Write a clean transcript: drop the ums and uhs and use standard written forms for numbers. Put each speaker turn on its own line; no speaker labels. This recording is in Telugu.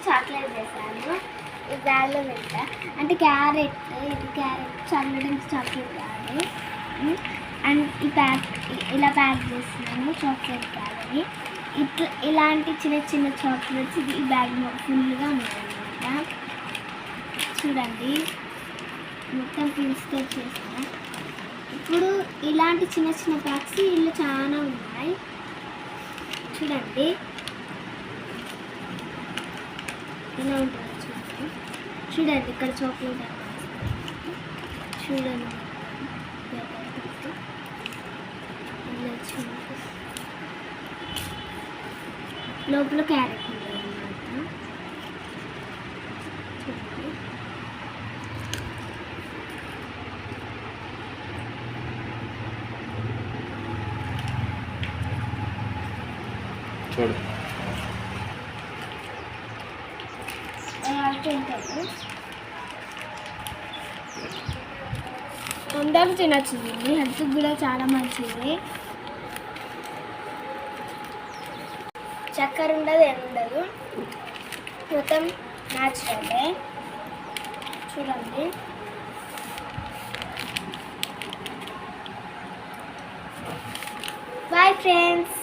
చాక్లెట్ చేశాను. ఈ బ్యాగ్లో పెట్టా అంటే క్యారెట్, ఇది క్యారెట్ చాక్లెట్ చాక్లెట్ కాదు. అండ్ ఈ ప్యాక్ ఇలా ప్యాక్ చేస్తున్నాను చాక్లెట్ కాదని. ఇలాంటి చిన్న చిన్న చాక్లెట్స్ ఈ బ్యాగ్ ఫుల్గా ఉన్నాయన్నమాట. చూడండి మొత్తం పిల్స్తో చేసాను. ఇప్పుడు ఇలాంటి చిన్న చిన్న ప్యాక్స్ ఇల్లు చాలా ఉన్నాయి. చూడండి ఇలా ఉంటుంది. చూడండి ఇక్కడ చాక్లెట్ చూడండి లోపల క్యారెట్ ఉంటుంది అన్నమాట.
చూడు
అందరూ తినచ్చు. హెల్త్ కూడా చాలా మంచిది. చక్కెర ఉండదు, ఏమి ఉండదు, మొత్తం న్యాచురలే. చూడండి బాయ్ ఫ్రెండ్స్.